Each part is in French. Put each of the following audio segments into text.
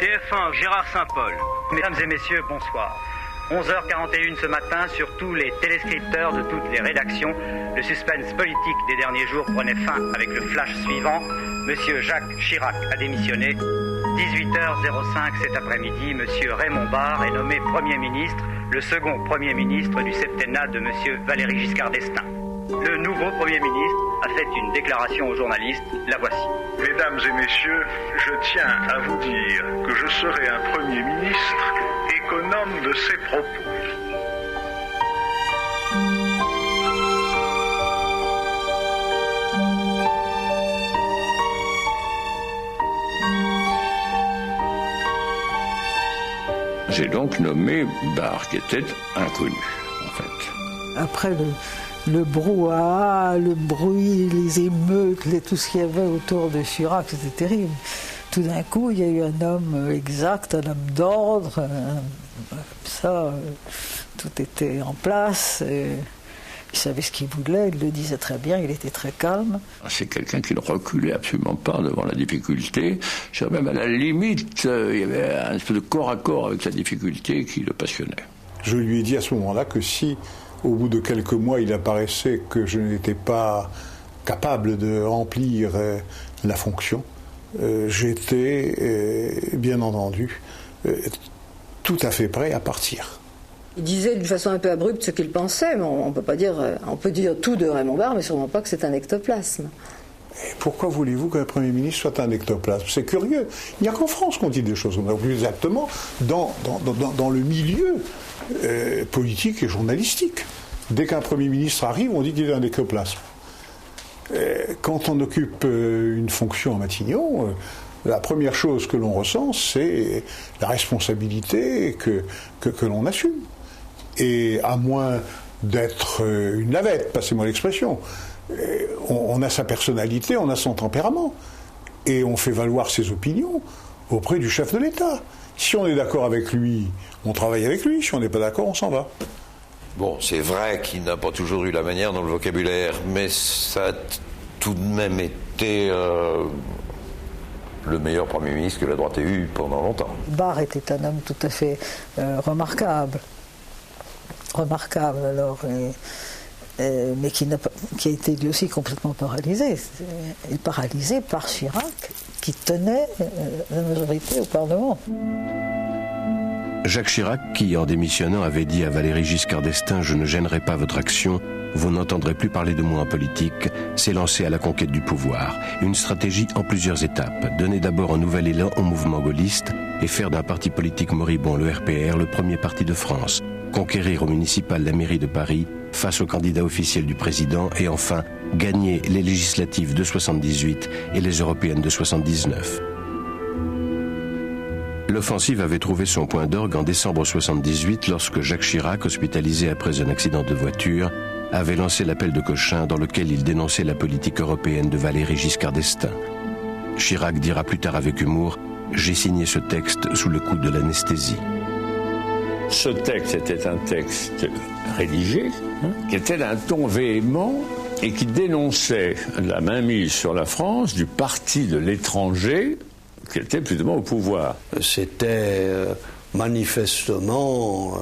TF1, Gérard Saint-Paul. Mesdames et messieurs, bonsoir. 11h41 ce matin, sur tous les téléscripteurs de toutes les rédactions, le suspense politique des derniers jours prenait fin avec le flash suivant. Monsieur Jacques Chirac a démissionné. 18h05 cet après-midi, Monsieur Raymond Barre est nommé Premier ministre, le second Premier ministre du septennat de Monsieur Valéry Giscard d'Estaing. Le nouveau Premier ministre a fait une déclaration aux journalistes, la voici. Mesdames et messieurs, je tiens à vous dire que je serai un Premier ministre économe de ses propos. J'ai donc nommé Barre, qui était inconnu, en fait. Après le brouhaha, le bruit, les émeutes, tout ce qu'il y avait autour de Chirac, c'était terrible. Tout d'un coup, il y a eu un homme exact, un homme d'ordre, tout était en place. Il savait ce qu'il voulait, il le disait très bien, il était très calme. C'est quelqu'un qui ne reculait absolument pas devant la difficulté. Je dirais même à la limite, il y avait un espèce de corps à corps avec la difficulté qui le passionnait. Je lui ai dit à ce moment-là que si, au bout de quelques mois, il apparaissait que je n'étais pas capable de remplir la fonction, j'étais, bien entendu, tout à fait prêt à partir. Il disait d'une façon un peu abrupte ce qu'il pensait, mais on peut dire tout de Raymond Barre, mais sûrement pas que c'est un ectoplasme. Et pourquoi voulez-vous qu'un Premier ministre soit un ectoplasme? C'est curieux. Il n'y a qu'en France qu'on dit des choses comme ça, plus exactement dans le milieu politique et journalistique. Dès qu'un Premier ministre arrive, on dit qu'il est un ectoplasme. Quand on occupe une fonction à Matignon, la première chose que l'on ressent, c'est la responsabilité que l'on assume. Et à moins d'être une navette, passez-moi l'expression, on a sa personnalité, on a son tempérament. Et on fait valoir ses opinions auprès du chef de l'État. Si on est d'accord avec lui, on travaille avec lui. Si on n'est pas d'accord, on s'en va. Bon, c'est vrai qu'il n'a pas toujours eu la manière dans le vocabulaire, mais ça a tout de même été le meilleur Premier ministre que la droite ait eu pendant longtemps. Barre était un homme tout à fait remarquable alors, mais qui a été lui aussi complètement paralysé. Et paralysé par Chirac, qui tenait la majorité au Parlement. Jacques Chirac, qui en démissionnant avait dit à Valéry Giscard d'Estaing « Je ne gênerai pas votre action, vous n'entendrez plus parler de moi en politique », s'est lancé à la conquête du pouvoir. Une stratégie en plusieurs étapes. Donner d'abord un nouvel élan au mouvement gaulliste et faire d'un parti politique moribond, le RPR, le premier parti de France. Conquérir au municipal la mairie de Paris face au candidat officiel du président et enfin gagner les législatives de 78 et les européennes de 79. L'offensive avait trouvé son point d'orgue en décembre 78 lorsque Jacques Chirac, hospitalisé après un accident de voiture, avait lancé l'appel de Cochin dans lequel il dénonçait la politique européenne de Valéry Giscard d'Estaing. Chirac dira plus tard avec humour « J'ai signé ce texte sous le coup de l'anesthésie ». Ce texte était un texte rédigé, qui était d'un ton véhément et qui dénonçait la mainmise sur la France du parti de l'étranger qui était plus ou moins au pouvoir. C'était manifestement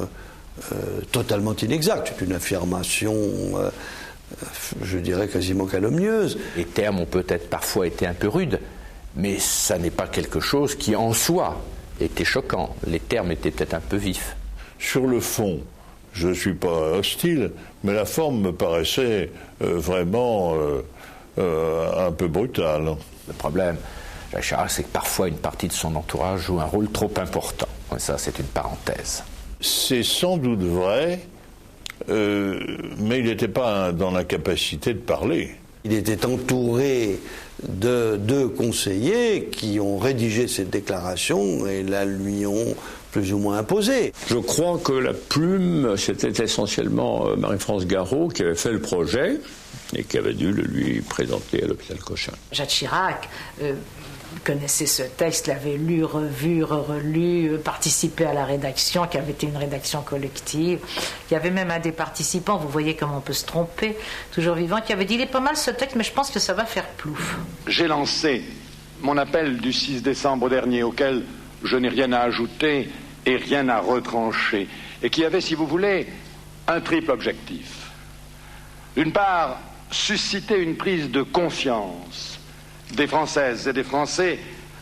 totalement inexact. C'est une affirmation, je dirais, quasiment calomnieuse. Les termes ont peut-être parfois été un peu rudes, mais ça n'est pas quelque chose qui, en soi, était choquant. Les termes étaient peut-être un peu vifs. Sur le fond, je ne suis pas hostile, mais la forme me paraissait vraiment un peu brutale. Le problème, Jacques Chirac, c'est que parfois une partie de son entourage joue un rôle trop important. Et ça, c'est une parenthèse. C'est sans doute vrai, mais il n'était pas dans la capacité de parler. Il était entouré de deux conseillers qui ont rédigé cette déclaration et la lui ont plus ou moins imposé. Je crois que la plume, c'était essentiellement Marie-France Garot qui avait fait le projet et qui avait dû le lui présenter à l'hôpital Cochin. Jacques Chirac connaissait ce texte, l'avait lu, revu, relu, participé à la rédaction, qui avait été une rédaction collective. Il y avait même un des participants, vous voyez comment on peut se tromper, toujours vivant, qui avait dit « Il est pas mal ce texte, mais je pense que ça va faire plouf ». J'ai lancé mon appel du 6 décembre dernier, auquel je n'ai rien à ajouter et rien à retrancher, et qui avait, si vous voulez, un triple objectif. D'une part, susciter une prise de confiance des Françaises et des Français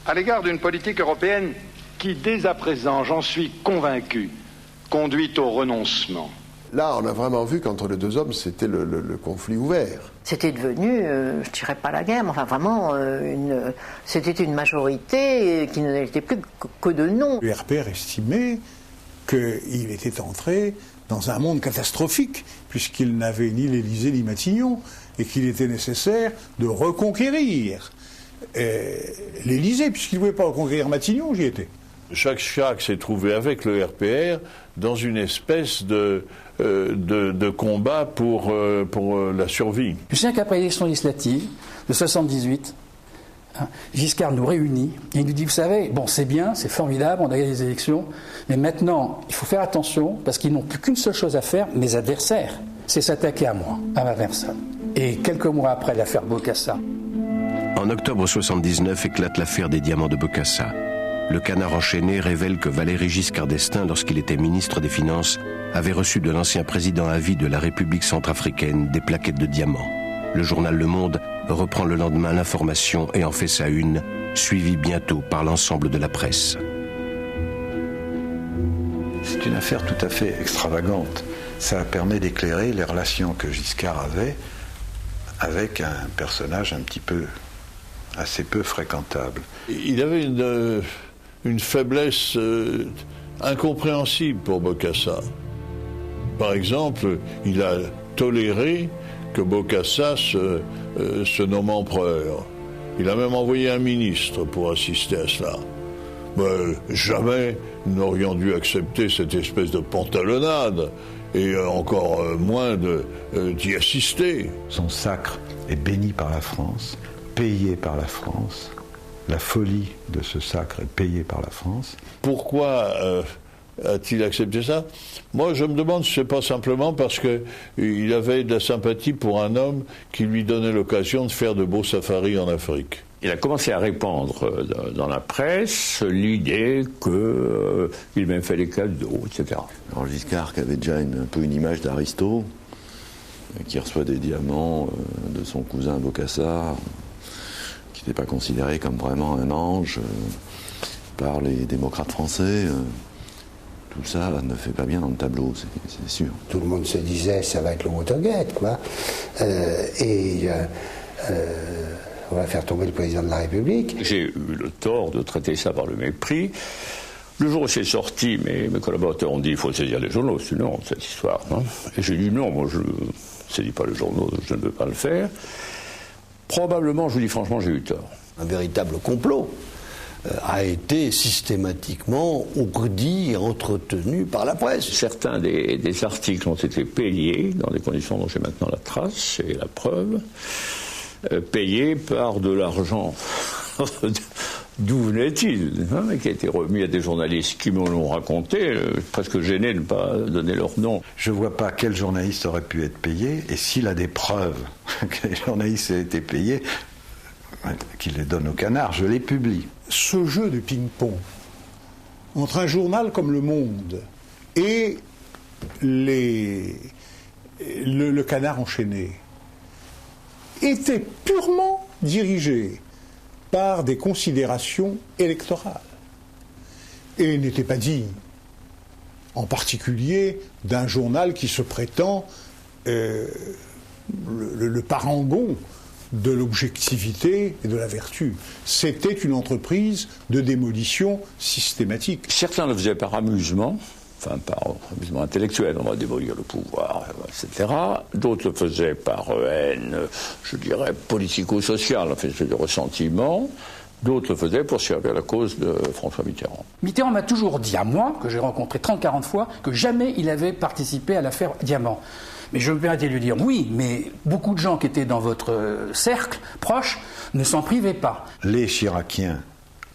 à l'égard d'une politique européenne qui, dès à présent, j'en suis convaincu, conduit au renoncement. Là, on a vraiment vu qu'entre les deux hommes, c'était le conflit ouvert. C'était devenu, je dirais pas la guerre, mais enfin vraiment, c'était une majorité qui n'était plus que de nom. Le RPR estimait qu'il était entré dans un monde catastrophique, puisqu'il n'avait ni l'Élysée ni Matignon, et qu'il était nécessaire de reconquérir l'Élysée, puisqu'il ne pouvait pas reconquérir Matignon, j'y étais. Jacques Chirac s'est trouvé avec le RPR dans une espèce de combat pour la survie. Je sais qu'après l'élection législative de 78, Giscard nous réunit et il nous dit, vous savez, bon c'est bien, c'est formidable, on a gagné les élections, mais maintenant il faut faire attention parce qu'ils n'ont plus qu'une seule chose à faire, mes adversaires, c'est s'attaquer à moi, à ma personne. Et quelques mois après l'affaire Bokassa. En octobre 79 éclate l'affaire des diamants de Bokassa. Le Canard enchaîné révèle que Valéry Giscard d'Estaing, lorsqu'il était ministre des Finances, avait reçu de l'ancien président à vie de la République centrafricaine des plaquettes de diamants. Le journal Le Monde reprend le lendemain l'information et en fait sa une, suivie bientôt par l'ensemble de la presse. C'est une affaire tout à fait extravagante. Ça permet d'éclairer les relations que Giscard avait avec un personnage assez peu fréquentable. Il avait une faiblesse incompréhensible pour Bokassa. Par exemple, il a toléré que Bokassa se nomme empereur. Il a même envoyé un ministre pour assister à cela. Mais jamais nous n'aurions dû accepter cette espèce de pantalonnade, et encore moins d'y assister. Son sacre est béni par la France, payé par la France. La folie de ce sacre est payée par la France. Pourquoi a-t-il accepté ça? Moi, je me demande si ce n'est pas simplement parce qu'il avait de la sympathie pour un homme qui lui donnait l'occasion de faire de beaux safaris en Afrique. Il a commencé à répandre dans la presse l'idée qu'il m'avait fait des cadeaux, etc. Alors Giscard, qui avait déjà un peu une image d'Aristo, qui reçoit des diamants de son cousin Bokassa, qui n'était pas considéré comme vraiment un ange par les démocrates français. Tout ça ne fait pas bien dans le tableau, c'est sûr. Tout le monde se disait, ça va être le Watergate, quoi. On va faire tomber le président de la République. J'ai eu le tort de traiter ça par le mépris. Le jour où c'est sorti, mes collaborateurs ont dit il faut saisir les journaux, c'est une honte cette histoire. Hein. Et j'ai dit non, moi je ne saisis pas les journaux, je ne veux pas le faire. Probablement, je vous dis franchement, j'ai eu tort. Un véritable complot a été systématiquement ourdi et entretenu par la presse. Certains des articles ont été payés dans des conditions dont j'ai maintenant la trace et la preuve. Payé par de l'argent. D'où venait-il, qui a été remis à des journalistes qui me l'ont raconté, presque gêné de ne pas donner leur nom. Je ne vois pas quel journaliste aurait pu être payé, et s'il a des preuves que les journalistes aient été payés, qu'il les donne au Canard, je les publie. Ce jeu de ping-pong entre un journal comme Le Monde et le Canard enchaîné était purement dirigé par des considérations électorales et n'était pas digne, en particulier d'un journal qui se prétend le parangon de l'objectivité et de la vertu. C'était une entreprise de démolition systématique. Certains le faisaient par amusement, enfin par amusement intellectuel, on va démolir le pouvoir, etc. D'autres le faisaient par haine, je dirais, politico-sociale, enfin, de ressentiment. D'autres le faisaient pour servir la cause de François Mitterrand. Mitterrand m'a toujours dit à moi, que j'ai rencontré 30-40 fois, que jamais il avait participé à l'affaire Diamant. Mais je me permettais de lui dire, oui, mais beaucoup de gens qui étaient dans votre cercle proche ne s'en privaient pas. Les Chiraciens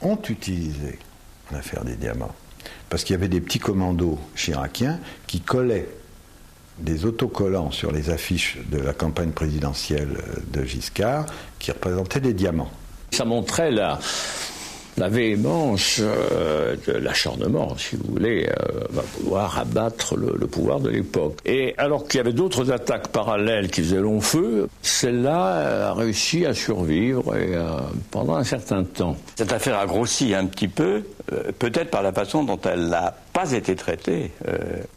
ont utilisé l'affaire des diamants. Parce qu'il y avait des petits commandos chiraciens qui collaient des autocollants sur les affiches de la campagne présidentielle de Giscard qui représentaient des diamants. Ça montrait la véhémence de l'acharnement, si vous voulez, va pouvoir abattre le pouvoir de l'époque. Et alors qu'il y avait d'autres attaques parallèles qui faisaient long feu, celle-là a réussi à survivre pendant un certain temps. Cette affaire a grossi un petit peu, peut-être par la façon dont elle n'a pas été traitée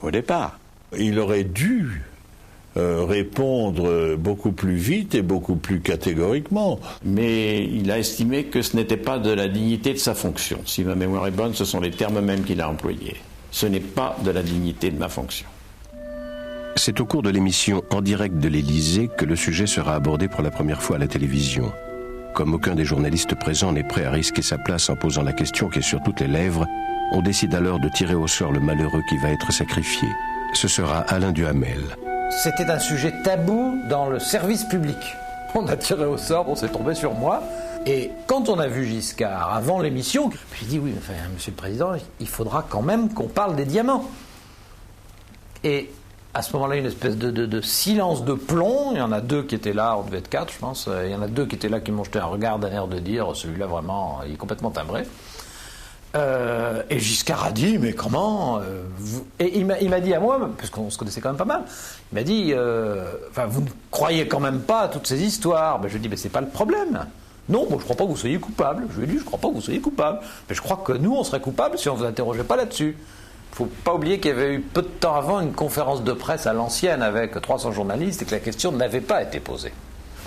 au départ. Il aurait dû répondre beaucoup plus vite et beaucoup plus catégoriquement. Mais il a estimé que ce n'était pas de la dignité de sa fonction. Si ma mémoire est bonne, ce sont les termes mêmes qu'il a employés. Ce n'est pas de la dignité de ma fonction. C'est au cours de l'émission En direct de l'Élysée que le sujet sera abordé pour la première fois à la télévision. Comme aucun des journalistes présents n'est prêt à risquer sa place en posant la question qui est sur toutes les lèvres, on décide alors de tirer au sort le malheureux qui va être sacrifié. Ce sera Alain Duhamel. C'était un sujet tabou dans le service public. On a tiré au sort, on s'est tombé sur moi. Et quand on a vu Giscard avant l'émission, j'ai dit oui, enfin, Monsieur le Président, il faudra quand même qu'on parle des diamants. Et à ce moment-là, une espèce de silence de plomb. Il y en a deux qui étaient là, on devait être 4, je pense. Il y en a 2 qui étaient là qui m'ont jeté un regard d'un air de dire celui-là vraiment, il est complètement timbré. Et Giscard a dit, mais comment Et il m'a dit à moi, parce qu'on se connaissait quand même pas mal, il m'a dit, vous ne croyez quand même pas à toutes ces histoires. Je lui ai dit, mais c'est pas le problème. Non, je crois pas que vous soyez coupable. Je lui ai dit, je crois pas que vous soyez coupable. Mais je crois que nous, on serait coupables si on vous interrogeait pas là-dessus. Il ne faut pas oublier qu'il y avait eu peu de temps avant une conférence de presse à l'ancienne avec 300 journalistes et que la question n'avait pas été posée.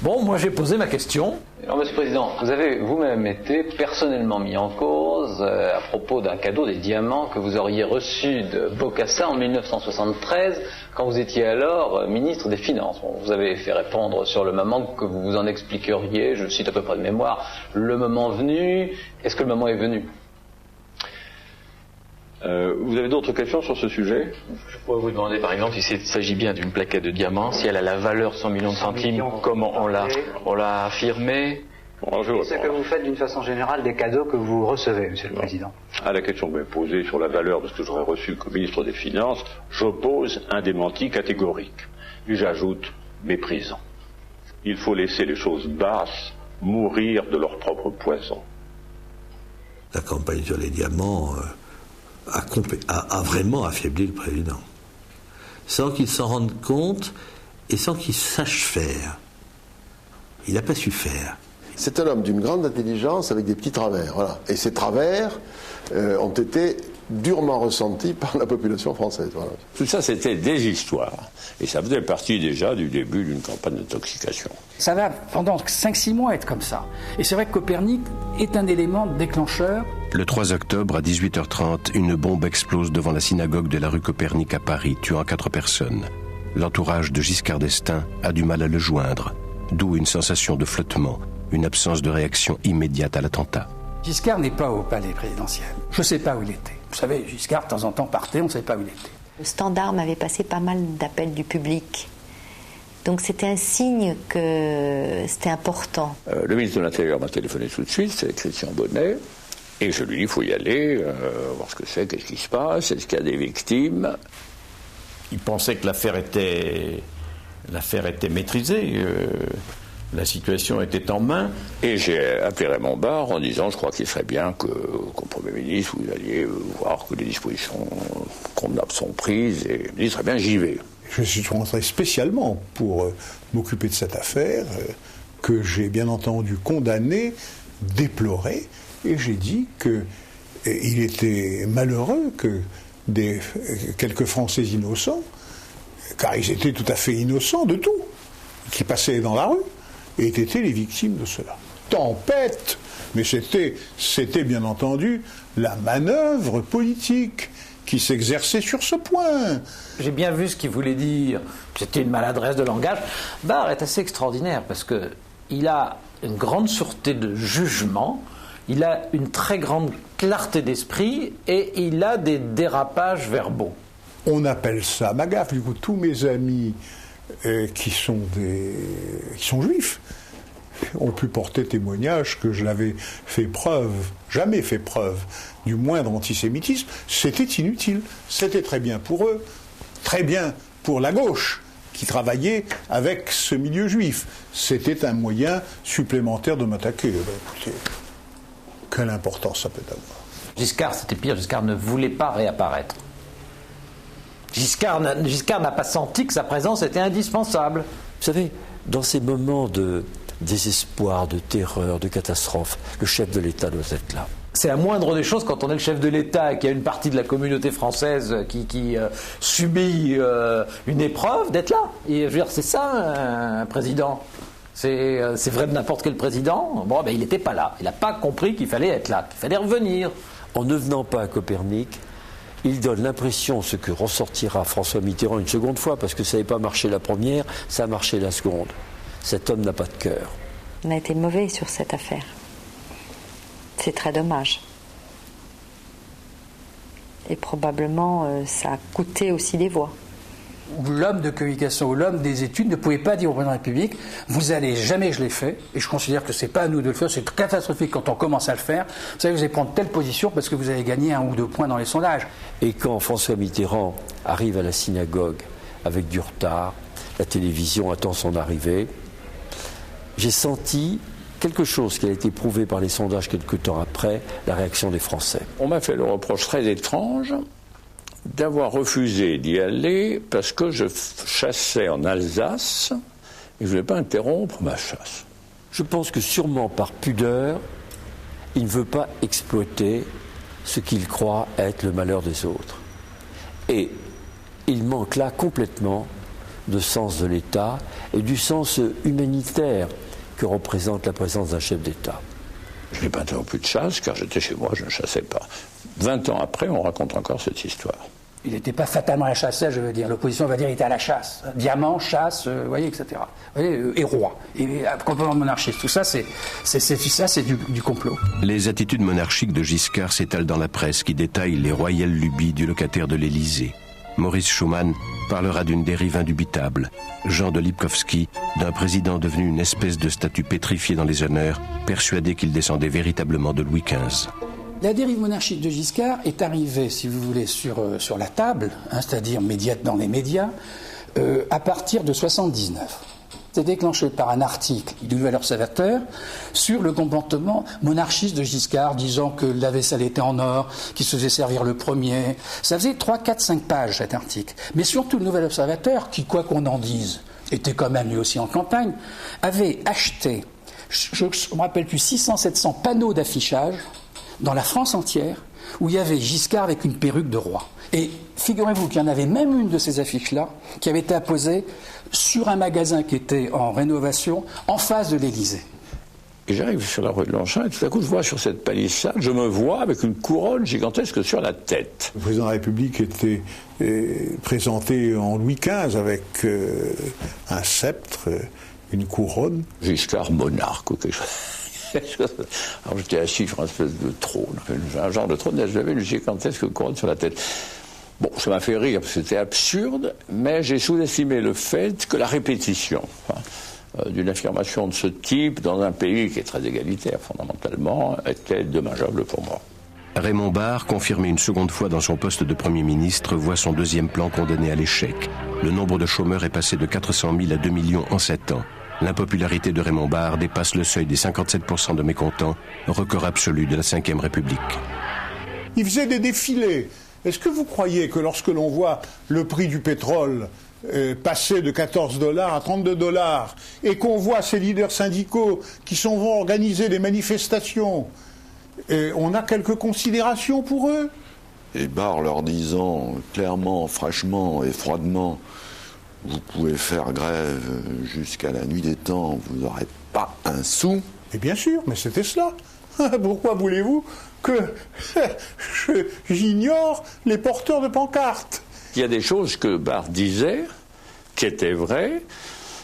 Bon, moi j'ai posé ma question. Alors, Monsieur le Président, vous avez vous-même été personnellement mis en cause à propos d'un cadeau des diamants que vous auriez reçu de Bokassa en 1973, quand vous étiez alors ministre des Finances. Bon, vous avez fait répondre sur le moment que vous vous en expliqueriez, je cite à peu près de mémoire, le moment venu. Est-ce que le moment est venu ? Vous avez d'autres questions sur ce sujet ? Je pourrais vous demander par exemple s'il s'agit bien d'une plaquette de diamants, si elle a la valeur 100 millions de centimes, comment on l'a affirmé. Ce que vous faites d'une façon générale des cadeaux que vous recevez, Monsieur le Président. À la question que vous m'avez posée sur la valeur de ce que j'aurais reçu comme ministre des Finances, j'oppose un démenti catégorique. Et j'ajoute méprisant. Il faut laisser les choses basses mourir de leur propre poison. La campagne sur les diamants a vraiment affaibli le président. Sans qu'il s'en rende compte et sans qu'il sache faire. Il n'a pas su faire. C'est un homme d'une grande intelligence avec des petits travers. Voilà. Et ces travers ont été durement ressentis par la population française. Voilà. Tout ça, c'était des histoires. Et ça faisait partie déjà du début d'une campagne d'intoxication. Ça va pendant 5-6 mois être comme ça. Et c'est vrai que Copernic est un élément déclencheur. Le 3 octobre, à 18h30, une bombe explose devant la synagogue de la rue Copernic à Paris, tuant 4 personnes. L'entourage de Giscard d'Estaing a du mal à le joindre, d'où une sensation de flottement, une absence de réaction immédiate à l'attentat. Giscard n'est pas au palais présidentiel. Je ne sais pas où il était. Vous savez, Giscard, de temps en temps, partait, on ne savait pas où il était. Le Standard m'avait passé pas mal d'appels du public. Donc c'était un signe que c'était important. Le ministre de l'Intérieur m'a téléphoné tout de suite, c'est Christian Bonnet. Et je lui dis, il faut y aller, voir ce que c'est, qu'est-ce qui se passe, est-ce qu'il y a des victimes. Il pensait que l'affaire était maîtrisée, la situation était en main. Et j'ai appelé Raymond Barre en disant, je crois qu'il serait bien qu'au Premier ministre, vous alliez voir que les dispositions convenables sont prises, et il dit, très bien, j'y vais. Je suis rentré spécialement pour m'occuper de cette affaire, que j'ai bien entendu condamné, déploré, et j'ai dit qu'il était malheureux que quelques Français innocents, car ils étaient tout à fait innocents de tout, qui passaient dans la rue, aient été les victimes de cela. Tempête, mais c'était bien entendu la manœuvre politique qui s'exerçait sur ce point. J'ai bien vu ce qu'il voulait dire. C'était une maladresse de langage. Barre est assez extraordinaire parce qu'il a une grande sûreté de jugement, il a une très grande clarté d'esprit et il a des dérapages verbaux. On appelle ça ma gaffe. Du coup, tous mes amis qui sont juifs ont pu porter témoignage que je n'avais jamais fait preuve du moindre antisémitisme. C'était inutile. C'était très bien pour eux, très bien pour la gauche qui travaillait avec ce milieu juif. C'était un moyen supplémentaire de m'attaquer. Écoutez, quelle importance ça peut avoir. Giscard, c'était pire, Giscard ne voulait pas réapparaître. Giscard n'a pas senti que sa présence était indispensable. Vous savez, dans ces moments de désespoir, de terreur, de catastrophe, le chef de l'État doit être là. C'est la moindre des choses quand on est le chef de l'État et qu'il y a une partie de la communauté française qui subit une épreuve, d'être là. Et je veux dire, c'est ça un président. C'est vrai de n'importe quel président. Bon, ben, il n'était pas là. Il n'a pas compris qu'il fallait être là, qu'il fallait revenir. En ne venant pas à Copernic, il donne l'impression, ce que ressortira François Mitterrand une seconde fois, parce que ça n'avait pas marché la première, ça a marché la seconde. Cet homme n'a pas de cœur. On a été mauvais sur cette affaire. C'est très dommage. Et probablement, ça a coûté aussi des voix. L'homme de communication ou l'homme des études ne pouvait pas dire au président de la République « Vous allez jamais, je l'ai fait, et je considère que c'est pas à nous de le faire, c'est catastrophique quand on commence à le faire. Vous savez, vous allez prendre telle position parce que vous allez gagner 1 ou 2 points dans les sondages. » Et quand François Mitterrand arrive à la synagogue avec du retard, la télévision attend son arrivée, j'ai senti quelque chose qui a été prouvé par les sondages quelque temps après, la réaction des Français. On m'a fait le reproche très étrange d'avoir refusé d'y aller parce que je chassais en Alsace et je ne voulais pas interrompre ma chasse. Je pense que sûrement par pudeur, il ne veut pas exploiter ce qu'il croit être le malheur des autres. Et il manque là complètement de sens de l'État et du sens humanitaire que représente la présence d'un chef d'État. Je n'ai pas interrompu de chasse car j'étais chez moi, je ne chassais pas. 20 ans après, on raconte encore cette histoire. Il n'était pas fatalement à la chasse, je veux dire. L'opposition va dire qu'il était à la chasse. Diamant, chasse, voyez, etc. Et roi. Et complètement monarchiste. Tout ça, c'est du complot. Les attitudes monarchiques de Giscard s'étalent dans la presse qui détaille les royales lubies du locataire de l'Élysée. Maurice Schumann parlera d'une dérive indubitable. Jean de Lipkowski, d'un président devenu une espèce de statue pétrifiée dans les honneurs, persuadé qu'il descendait véritablement de Louis XV. La dérive monarchique de Giscard est arrivée, si vous voulez, sur la table, c'est-à-dire dans les médias, à partir de 1979. C'est déclenché par un article du Nouvel Observateur sur le comportement monarchiste de Giscard, disant que la vaisselle était en or, qu'il se faisait servir le premier. Ça faisait 3, 4, 5 pages, cet article. Mais surtout, le Nouvel Observateur, qui, quoi qu'on en dise, était quand même lui aussi en campagne, avait acheté, je ne me rappelle plus, 600, 700 panneaux d'affichage dans la France entière, où il y avait Giscard avec une perruque de roi. Et figurez-vous qu'il y en avait même une de ces affiches-là qui avait été apposée sur un magasin qui était en rénovation en face de l'Élysée. Et j'arrive sur la rue de Longchamp et tout à coup je vois sur cette palissade, je me vois avec une couronne gigantesque sur la tête. Le président de la République était présenté en Louis XV avec un sceptre, une couronne. Giscard monarque ou quelque chose. Alors j'étais assis sur une espèce de trône, un genre de trône, et j'avais une gigantesque couronne sur la tête. Bon, ça m'a fait rire, parce que c'était absurde, mais j'ai sous-estimé le fait que la répétition d'une affirmation de ce type dans un pays qui est très égalitaire fondamentalement était dommageable pour moi. Raymond Barre, confirmé une seconde fois dans son poste de Premier ministre, voit son deuxième plan condamné à l'échec. Le nombre de chômeurs est passé de 400 000 à 2 millions en 7 ans. L'impopularité de Raymond Barre dépasse le seuil des 57% de mécontents, record absolu de la Ve République. Il faisait des défilés. Est-ce que vous croyez que lorsque l'on voit le prix du pétrole passer de $14 à $32 et qu'on voit ces leaders syndicaux qui vont organiser des manifestations, on a quelques considérations pour eux? Et Barre leur disant clairement, franchement et froidement: vous pouvez faire grève jusqu'à la nuit des temps, vous n'aurez pas un sou. Et bien sûr, mais c'était cela. Pourquoi voulez-vous que j'ignore les porteurs de pancartes? Il y a des choses que Barre disait, qui étaient vraies,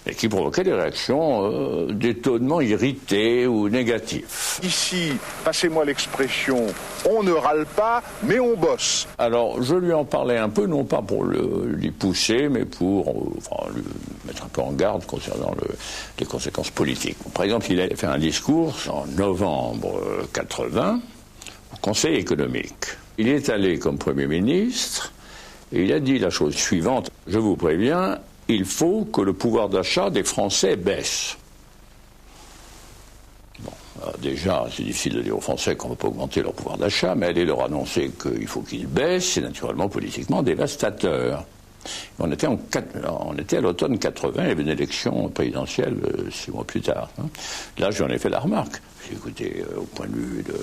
et qui provoquaient des réactions d'étonnement irrité ou négatif. Ici, passez-moi l'expression, on ne râle pas, mais on bosse. Alors, je lui en parlais un peu, non pas pour l'y pousser, mais pour lui mettre un peu en garde concernant les conséquences politiques. Par exemple, il a fait un discours en novembre 80 au Conseil économique. Il est allé comme Premier ministre et il a dit la chose suivante: je vous préviens, il faut que le pouvoir d'achat des Français baisse. Bon, déjà, c'est difficile de dire aux Français qu'on ne va pas augmenter leur pouvoir d'achat, mais aller leur annoncer qu'il faut qu'ils baissent, c'est naturellement politiquement dévastateur. On était à l'automne 80, il y avait une élection présidentielle 6 mois plus tard. Là, j'en ai fait la remarque. Écoutez, au point de vue de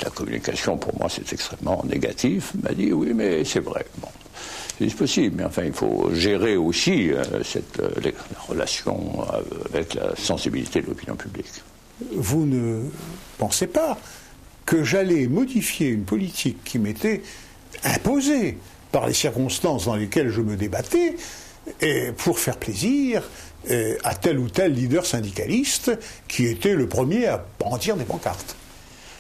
la communication, pour moi, c'est extrêmement négatif. Il m'a dit, oui, mais c'est vrai. Bon, c'est possible, mais enfin, il faut gérer aussi la relation avec la sensibilité de l'opinion publique. Vous ne pensez pas que j'allais modifier une politique qui m'était imposée par les circonstances dans lesquelles je me débattais, et pour faire plaisir à tel ou tel leader syndicaliste qui était le premier à brandir des pancartes.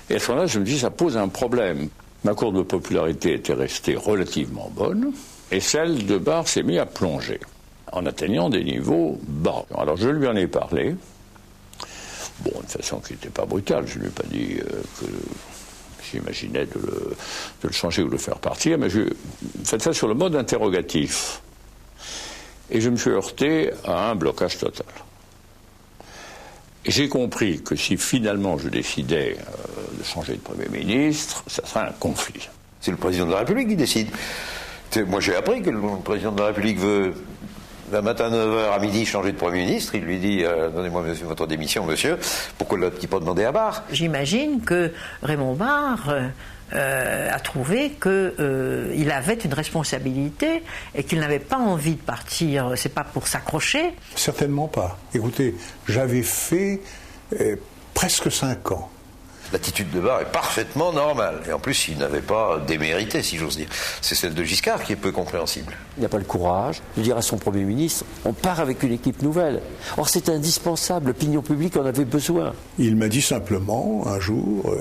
Et à ce moment-là, je me dis, ça pose un problème. Ma courbe de popularité était restée relativement bonne, et celle de Barre s'est mise à plonger, en atteignant des niveaux bas. Alors je lui en ai parlé, bon, d'une façon qui n'était pas brutale, je ne lui ai pas dit que j'imaginais de le changer ou de le faire partir, mais j'ai fait ça sur le mode interrogatif. Et je me suis heurté à un blocage total. Et j'ai compris que si finalement je décidais de changer de Premier ministre, ça serait un conflit. C'est le président de la République qui décide. Moi j'ai appris que le président de la République veut, d'un matin à 9h à midi, changer de Premier ministre. Il lui dit donnez-moi votre démission, monsieur. Pourquoi ne l'a-t-il pas demandé à Barre? J'imagine que Raymond Barre a trouvé qu'il avait une responsabilité et qu'il n'avait pas envie de partir. C'est pas pour s'accrocher. Certainement pas. Écoutez, j'avais fait presque 5 ans. L'attitude de Barre est parfaitement normale. Et en plus, il n'avait pas démérité, si j'ose dire. C'est celle de Giscard qui est peu compréhensible. Il n'a pas le courage de dire à son Premier ministre, on part avec une équipe nouvelle. Or, c'est indispensable, l'opinion publique en avait besoin. Il m'a dit simplement, un jour,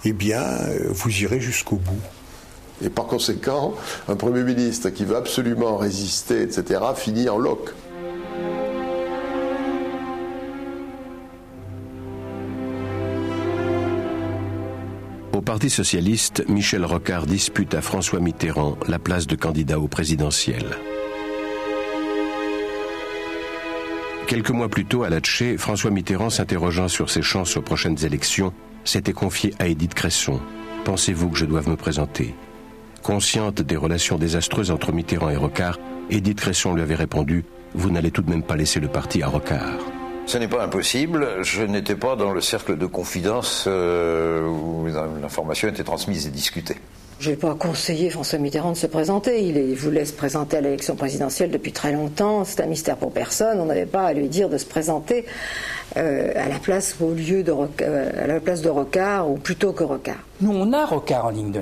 eh bien, vous irez jusqu'au bout. Et par conséquent, un Premier ministre qui veut absolument résister, etc., finit en loc. Au Parti socialiste, Michel Rocard dispute à François Mitterrand la place de candidat au présidentiel. Quelques mois plus tôt, à Latché, François Mitterrand, s'interrogeant sur ses chances aux prochaines élections, s'était confié à Édith Cresson. « Pensez-vous que je doive me présenter ?» Consciente des relations désastreuses entre Mitterrand et Rocard, Édith Cresson lui avait répondu « Vous n'allez tout de même pas laisser le parti à Rocard ?» Ce n'est pas impossible. Je n'étais pas dans le cercle de confidence où l'information était transmise et discutée. Je n'ai pas conseillé François Mitterrand de se présenter. Il voulait se présenter à l'élection présidentielle depuis très longtemps. C'est un mystère pour personne. On n'avait pas à lui dire de se présenter à la place de Rocard ou plutôt que Rocard. Nous, on a Rocard en ligne de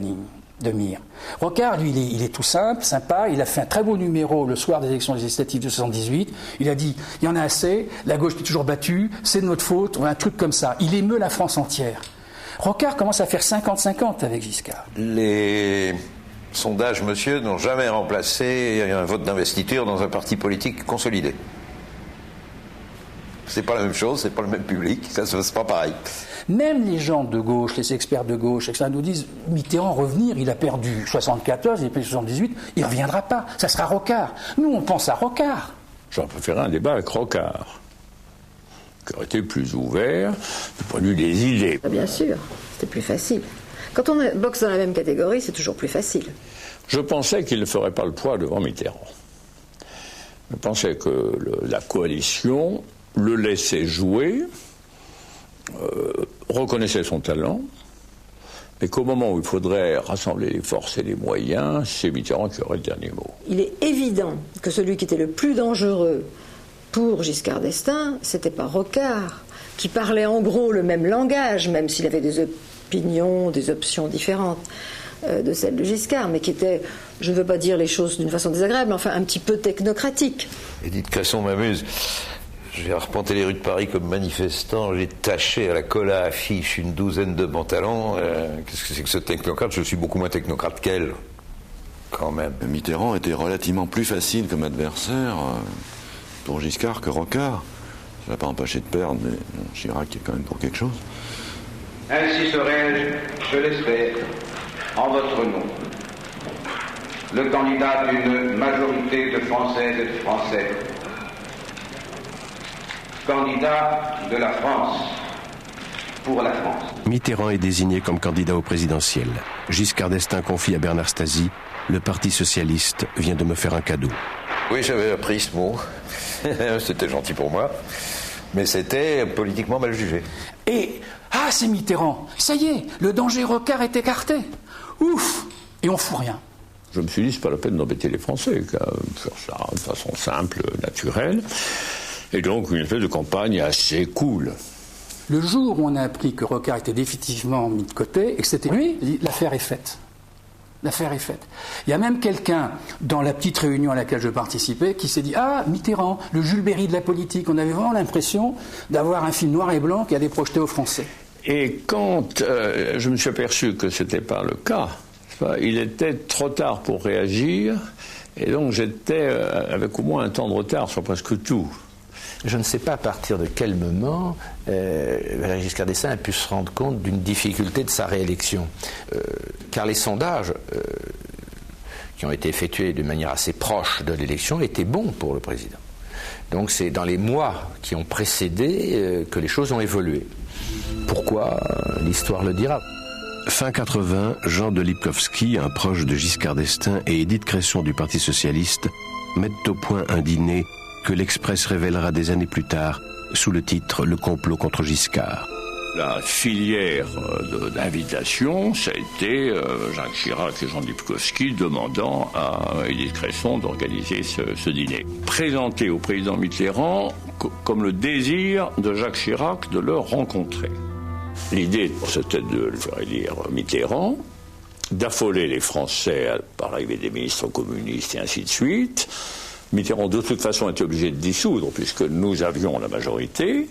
mire. Rocard, lui, il est tout simple, sympa. Il a fait un très beau numéro le soir des élections législatives de 1978. Il a dit, il y en a assez, la gauche est toujours battue, c'est de notre faute, un truc comme ça. Il émeut la France entière. Rocard commence à faire 50-50 avec Giscard. Les sondages, monsieur, n'ont jamais remplacé un vote d'investiture dans un parti politique consolidé. C'est pas la même chose, c'est pas le même public, ça se passe pas pareil. Même les gens de gauche, les experts de gauche, etc., nous disent Mitterrand revenir, il a perdu 74, il a perdu 78, il ne reviendra pas, ça sera Rocard. Nous, on pense à Rocard. J'aurais préféré un débat avec Rocard, qui aurait été plus ouvert du point de vue des idées. Bien sûr, c'était plus facile. Quand on boxe dans la même catégorie, c'est toujours plus facile. Je pensais qu'il ne ferait pas le poids devant Mitterrand. Je pensais que la coalition le laissait jouer, reconnaissait son talent, mais qu'au moment où il faudrait rassembler les forces et les moyens, c'est Mitterrand qui aurait le dernier mot. Il est évident que celui qui était le plus dangereux pour Giscard d'Estaing, c'était pas Rocard, qui parlait en gros le même langage, même s'il avait des opinions, des options différentes de celles de Giscard, mais qui était, je ne veux pas dire les choses d'une façon désagréable, mais enfin un petit peu technocratique. Édith Cresson m'amuse. J'ai arpenté les rues de Paris comme manifestant, j'ai taché à la colle à affiche une douzaine de pantalons. Qu'est-ce que c'est que ce technocrate? Je suis beaucoup moins technocrate qu'elle, quand même. Mitterrand était relativement plus facile comme adversaire pour Giscard que Rocard. Ça n'a pas empêché de perdre, mais bon, Chirac est quand même pour quelque chose. Ainsi je laisserai, en votre nom, le candidat d'une majorité de Françaises et de Français, candidat de la France, pour la France. Mitterrand est désigné comme candidat au présidentiel. Giscard d'Estaing confie à Bernard Stasi: le Parti socialiste vient de me faire un cadeau. Oui, j'avais appris ce mot. C'était gentil pour moi. Mais c'était politiquement mal jugé. Et, c'est Mitterrand. Ça y est, le danger Rocard est écarté. Ouf! Et on fout rien. Je me suis dit, c'est pas la peine d'embêter les Français, qu'à faire ça de façon simple, naturelle. Et donc, une espèce de campagne assez cool. Le jour où on a appris que Rocard était définitivement mis de côté et que c'était lui, l'affaire est faite. L'affaire est faite. Il y a même quelqu'un, dans la petite réunion à laquelle je participais, qui s'est dit: Mitterrand, le Jules Berry de la politique. On avait vraiment l'impression d'avoir un film noir et blanc qui allait projeter aux Français. Et quand je me suis aperçu que ce n'était pas le cas, il était trop tard pour réagir, et donc j'étais avec au moins un temps de retard sur presque tout. Je ne sais pas à partir de quel moment Valéry Giscard d'Estaing a pu se rendre compte d'une difficulté de sa réélection. Car les sondages qui ont été effectués de manière assez proche de l'élection étaient bons pour le président. Donc c'est dans les mois qui ont précédé que les choses ont évolué. Pourquoi? L'histoire le dira. Fin 80, Jean de Lipkowski, un proche de Giscard d'Estaing, et Édith Cresson du Parti socialiste mettent au point un dîner que l'Express révélera des années plus tard sous le titre « Le complot contre Giscard ». La filière d'invitation, ça a été Jacques Chirac et Jean Lipkowski demandant à Édith Cresson d'organiser ce dîner. Présenté au président Mitterrand comme le désir de Jacques Chirac de le rencontrer. L'idée, c'était de le faire élire Mitterrand, d'affoler les Français par l'arrivée des ministres communistes et ainsi de suite. Mitterrand, de toute façon, était obligé de dissoudre, puisque nous avions la majorité.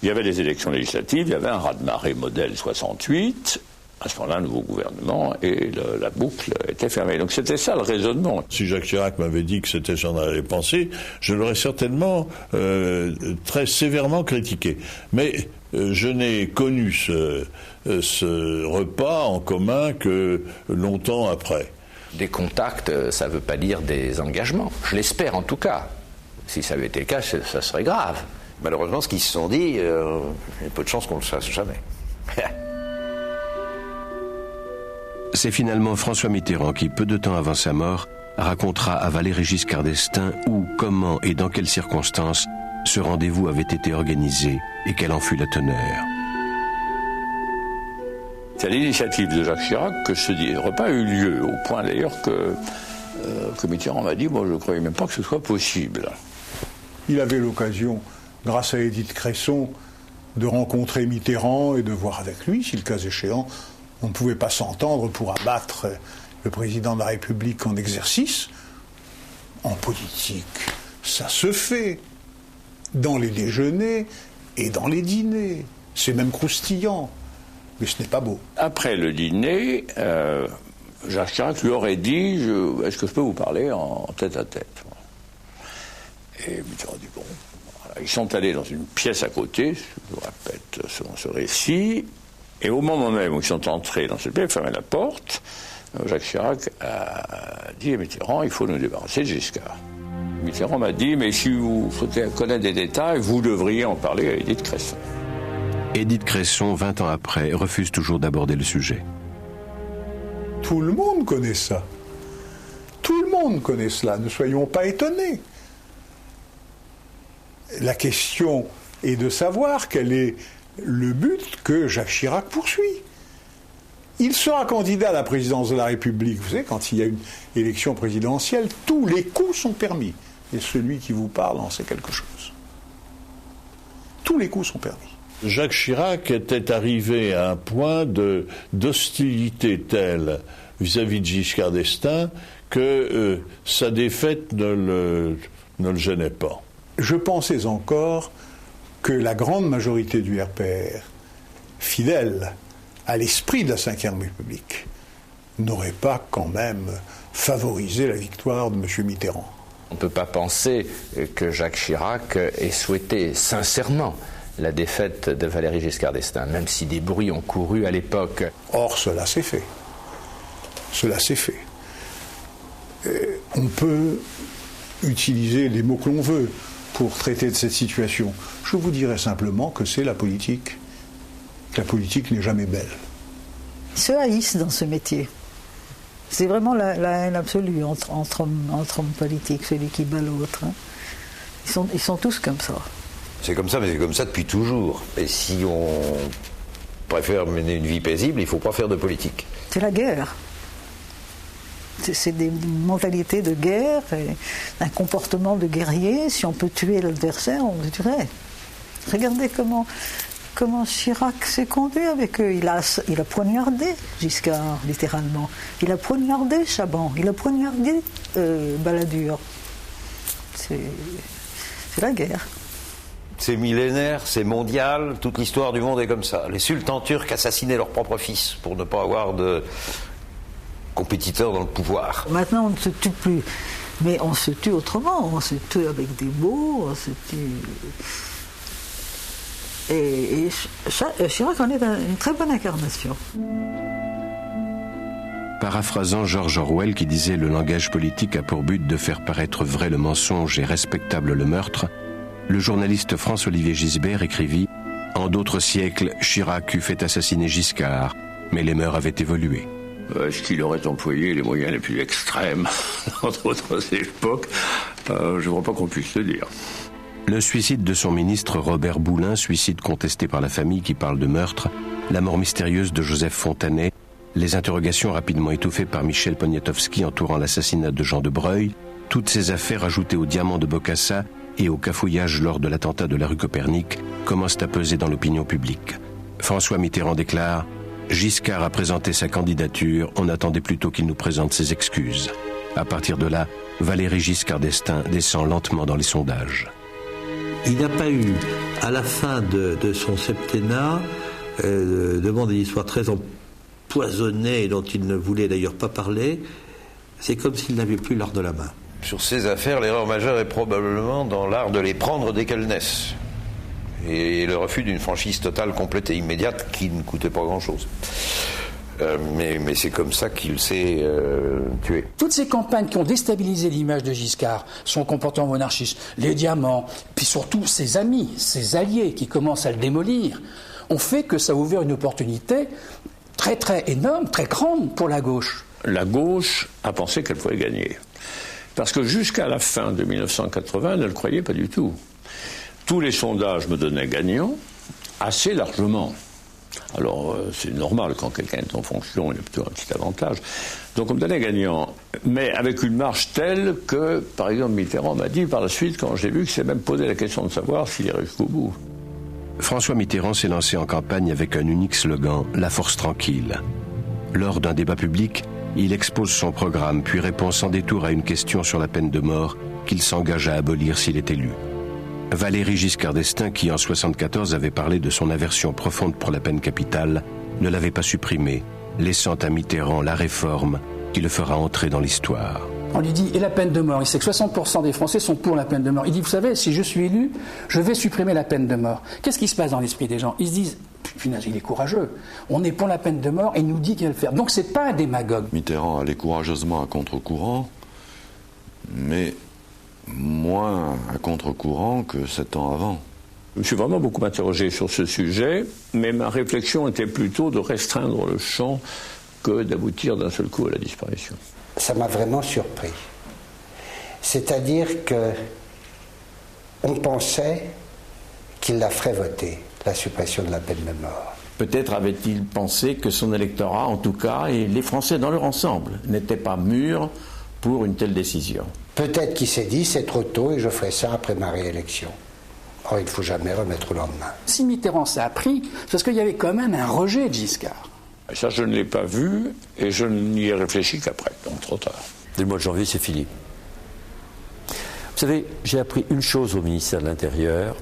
Il y avait les élections législatives, il y avait un raz-de-marée modèle 68. À ce moment-là, un nouveau gouvernement, et la boucle était fermée. Donc c'était ça le raisonnement. Si Jacques Chirac m'avait dit que c'était j'en avais pensé, je l'aurais certainement très sévèrement critiqué. Mais je n'ai connu ce repas en commun que longtemps après. Des contacts, ça ne veut pas dire des engagements. Je l'espère en tout cas. Si ça avait été le cas, ça serait grave. Malheureusement, ce qu'ils se sont dit, il y a peu de chances qu'on ne le sache jamais. C'est finalement François Mitterrand qui, peu de temps avant sa mort, racontera à Valéry Giscard d'Estaing où, comment et dans quelles circonstances ce rendez-vous avait été organisé et quelle en fut la teneur. C'est à l'initiative de Jacques Chirac que ce repas a eu lieu, au point d'ailleurs que Mitterrand m'a dit: moi je ne croyais même pas que ce soit possible. Il avait l'occasion, grâce à Édith Cresson, de rencontrer Mitterrand et de voir avec lui, si le cas échéant, on ne pouvait pas s'entendre pour abattre le président de la République en exercice. En politique, ça se fait dans les déjeuners et dans les dîners. C'est même croustillant. Mais ce n'est pas beau. Après le dîner, Jacques Chirac lui aurait dit: est-ce que je peux vous parler en tête-à-tête? Et Mitterrand dit: bon. Voilà. Ils sont allés dans une pièce à côté, je vous répète selon ce récit, et au moment même où ils sont entrés dans cette pièce, fermé la porte, Jacques Chirac a dit à Mitterrand: il faut nous débarrasser de Giscard. Mitterrand m'a dit: mais si vous souhaitez connaître des détails, vous devriez en parler à Édith Cresson. Édith Cresson, 20 ans après, refuse toujours d'aborder le sujet. Tout le monde connaît ça. Tout le monde connaît cela. Ne soyons pas étonnés. La question est de savoir quel est le but que Jacques Chirac poursuit. Il sera candidat à la présidence de la République. Vous savez, quand il y a une élection présidentielle, tous les coups sont permis. Et celui qui vous parle en sait quelque chose. Tous les coups sont permis. Jacques Chirac était arrivé à un point d'hostilité telle vis-à-vis de Giscard d'Estaing que sa défaite ne le gênait pas. Je pensais encore que la grande majorité du RPR, fidèle à l'esprit de la Ve République, n'aurait pas quand même favorisé la victoire de M. Mitterrand. On ne peut pas penser que Jacques Chirac ait souhaité sincèrement la défaite de Valéry Giscard d'Estaing, même si des bruits ont couru à l'époque. Or, cela s'est fait. Cela s'est fait. On peut utiliser les mots que l'on veut pour traiter de cette situation. Je vous dirais simplement que c'est la politique. La politique n'est jamais belle. Ils se haïssent dans ce métier. C'est vraiment la haine absolue entre hommes politiques, celui qui bat l'autre. Hein. Ils sont tous comme ça. C'est comme ça, mais c'est comme ça depuis toujours. Et si on préfère mener une vie paisible, il ne faut pas faire de politique. C'est la guerre. C'est des modalités de guerre, et un comportement de guerrier. Si on peut tuer l'adversaire, on le tuerait. Regardez comment Chirac s'est conduit avec eux. Il a poignardé Giscard, littéralement. Il a poignardé Chaban. Il a poignardé Balladur. C'est la guerre. C'est millénaire, c'est mondial, toute l'histoire du monde est comme ça. Les sultans turcs assassinaient leurs propres fils pour ne pas avoir de compétiteurs dans le pouvoir. Maintenant, on ne se tue plus. Mais on se tue autrement. On se tue avec des mots, on se tue... Et Chirac en est une très bonne incarnation. Paraphrasant George Orwell qui disait « Le langage politique a pour but de faire paraître vrai le mensonge et respectable le meurtre », le journaliste François-Olivier Gisbert écrivit « En d'autres siècles, Chirac eût fait assassiner Giscard, mais les mœurs avaient évolué. » Est-ce qu'il aurait employé les moyens les plus extrêmes dans d'autres époques? Je ne vois pas qu'on puisse le dire. Le suicide de son ministre Robert Boulin, suicide contesté par la famille qui parle de meurtre, la mort mystérieuse de Joseph Fontanet, les interrogations rapidement étouffées par Michel Poniatowski entourant l'assassinat de Jean de Breuil, toutes ces affaires ajoutées au diamant de Bokassa et au cafouillage lors de l'attentat de la rue Copernic commencent à peser dans l'opinion publique. François Mitterrand déclare « Giscard a présenté sa candidature, on attendait plutôt qu'il nous présente ses excuses. » À partir de là, Valéry Giscard d'Estaing descend lentement dans les sondages. Il n'a pas eu, à la fin de son septennat, devant des histoires très empoisonnées dont il ne voulait d'ailleurs pas parler, c'est comme s'il n'avait plus l'art de la main. Sur ces affaires, l'erreur majeure est probablement dans l'art de les prendre dès qu'elles naissent. Et le refus d'une franchise totale, complète et immédiate qui ne coûtait pas grand-chose. Mais c'est comme ça qu'il s'est tué. Toutes ces campagnes qui ont déstabilisé l'image de Giscard, son comportement monarchiste, les diamants, puis surtout ses amis, ses alliés qui commencent à le démolir, ont fait que ça a ouvert une opportunité très très énorme, très grande pour la gauche. La gauche a pensé qu'elle pouvait gagner. Parce que jusqu'à la fin de 1980, elle ne le croyait pas du tout. Tous les sondages me donnaient gagnant, assez largement. Alors, c'est normal, quand quelqu'un est en fonction, il a plutôt un petit avantage. Donc, on me donnait gagnant, mais avec une marge telle que, par exemple, Mitterrand m'a dit par la suite, quand j'ai vu, qu'il s'est même posé la question de savoir s'il irait jusqu'au bout. François Mitterrand s'est lancé en campagne avec un unique slogan, « La force tranquille ». Lors d'un débat public, il expose son programme, puis répond sans détour à une question sur la peine de mort qu'il s'engage à abolir s'il est élu. Valéry Giscard d'Estaing, qui en 1974 avait parlé de son aversion profonde pour la peine capitale, ne l'avait pas supprimée, laissant à Mitterrand la réforme qui le fera entrer dans l'histoire. On lui dit, et la peine de mort? Il sait que 60% des Français sont pour la peine de mort. Il dit, vous savez, si je suis élu, je vais supprimer la peine de mort. Qu'est-ce qui se passe dans l'esprit des gens? Ils se disent, putain, il est courageux. On est pour la peine de mort et il nous dit qu'il va le faire. Donc c'est pas un démagogue. Mitterrand allait courageusement à contre-courant, mais moins à contre-courant que 7 ans avant. Je me suis vraiment beaucoup interrogé sur ce sujet, mais ma réflexion était plutôt de restreindre le champ que d'aboutir d'un seul coup à la disparition. Ça m'a vraiment surpris. C'est-à-dire que on pensait qu'il la ferait voter, la suppression de la peine de mort. Peut-être avait-il pensé que son électorat, en tout cas, et les Français dans leur ensemble, n'étaient pas mûrs pour une telle décision. Peut-être qu'il s'est dit, c'est trop tôt et je ferai ça après ma réélection. Or, il ne faut jamais remettre au lendemain. Si Mitterrand s'est appris, c'est parce qu'il y avait quand même un rejet de Giscard. Ça, je ne l'ai pas vu et je n'y ai réfléchi qu'après, donc trop tard. Dès le mois de janvier, c'est fini. Vous savez, j'ai appris une chose au ministère de l'Intérieur,